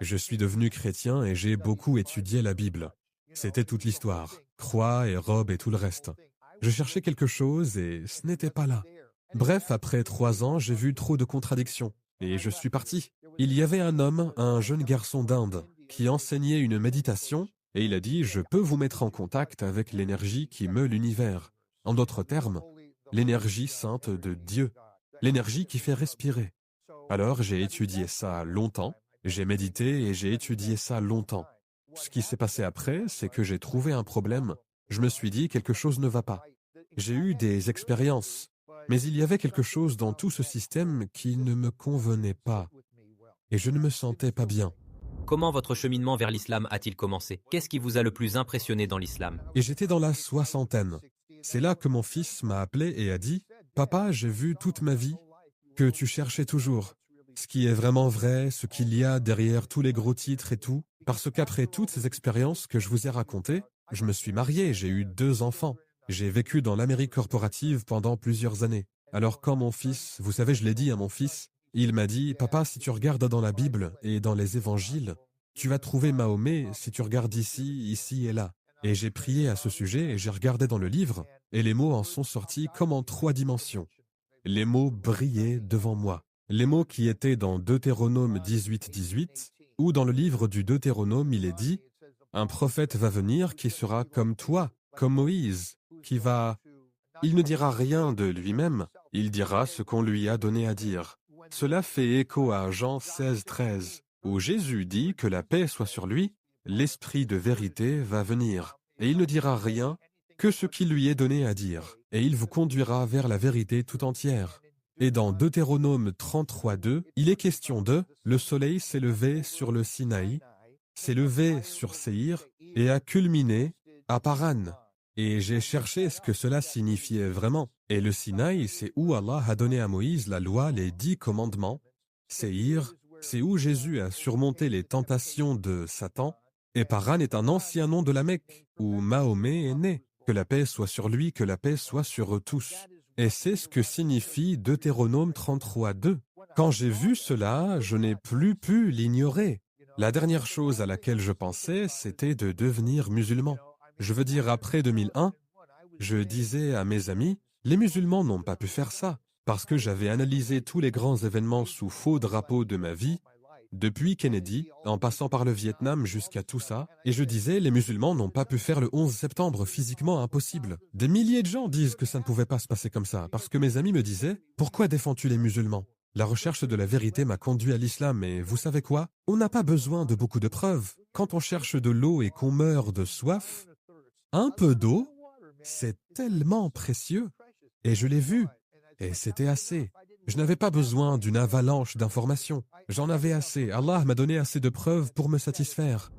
Je suis devenu chrétien et j'ai beaucoup étudié la Bible. C'était toute l'histoire, croix et robe et tout le reste. Je cherchais quelque chose et ce n'était pas là. Bref, après 3 ans, j'ai vu trop de contradictions et je suis parti. Il y avait un homme, un jeune garçon d'Inde, qui enseignait une méditation et il a dit « Je peux vous mettre en contact avec l'énergie qui meut l'univers ». En d'autres termes, l'énergie sainte de Dieu, l'énergie qui fait respirer. Alors j'ai étudié ça longtemps, j'ai médité et j'ai étudié ça longtemps. Ce qui s'est passé après, c'est que j'ai trouvé un problème. Je me suis dit quelque chose ne va pas. J'ai eu des expériences, mais il y avait quelque chose dans tout ce système qui ne me convenait pas et je ne me sentais pas bien. Comment votre cheminement vers l'islam a-t-il commencé? Qu'est-ce qui vous a le plus impressionné dans l'islam? Et j'étais dans la soixantaine. C'est là que mon fils m'a appelé et a dit « Papa, j'ai vu toute ma vie que tu cherchais toujours. Ce qui est vraiment vrai, ce qu'il y a derrière tous les gros titres et tout. Parce qu'après toutes ces expériences que je vous ai racontées, je me suis marié, j'ai eu 2 enfants. J'ai vécu dans l'Amérique corporative pendant plusieurs années. Alors quand mon fils, vous savez, je l'ai dit à mon fils, il m'a dit « Papa, si tu regardes dans la Bible et dans les évangiles, tu vas trouver Mahomet si tu regardes ici, ici et là. » Et j'ai prié à ce sujet et j'ai regardé dans le livre, et les mots en sont sortis comme en 3 dimensions. Les mots brillaient devant moi. Les mots qui étaient dans Deutéronome 18, ou dans le livre du Deutéronome, il est dit « Un prophète va venir qui sera comme toi, comme Moïse, qui va... Il ne dira rien de lui-même, il dira ce qu'on lui a donné à dire. » Cela fait écho à Jean 16, où Jésus dit que la paix soit sur lui, l'esprit de vérité va venir, et il ne dira rien que ce qui lui est donné à dire, et il vous conduira vers la vérité tout entière. Et dans Deutéronome 33, il est question de « Le soleil s'est levé sur le Sinaï, s'est levé sur Séhir, et a culminé à Paran. » Et j'ai cherché ce que cela signifiait vraiment. Et le Sinaï, c'est où Allah a donné à Moïse la loi, les 10 commandements. Séhir, c'est où Jésus a surmonté les tentations de Satan. Et Paran est un ancien nom de la Mecque, où Mahomet est né. Que la paix soit sur lui, que la paix soit sur eux tous. Et c'est ce que signifie Deutéronome 33, 2. Quand j'ai vu cela, je n'ai plus pu l'ignorer. La dernière chose à laquelle je pensais, c'était de devenir musulman. Je veux dire, après 2001, je disais à mes amis, les musulmans n'ont pas pu faire ça, parce que j'avais analysé tous les grands événements sous faux drapeau de ma vie, depuis Kennedy, en passant par le Vietnam jusqu'à tout ça, et je disais, les musulmans n'ont pas pu faire le 11 septembre, physiquement impossible. Des milliers de gens disent que ça ne pouvait pas se passer comme ça, parce que mes amis me disaient, pourquoi défends-tu les musulmans? La recherche de la vérité m'a conduit à l'islam, et vous savez quoi? On n'a pas besoin de beaucoup de preuves. Quand on cherche de l'eau et qu'on meurt de soif, un peu d'eau, c'est tellement précieux. Et je l'ai vu, et c'était assez. Je n'avais pas besoin d'une avalanche d'informations. J'en avais assez. Allah m'a donné assez de preuves pour me satisfaire.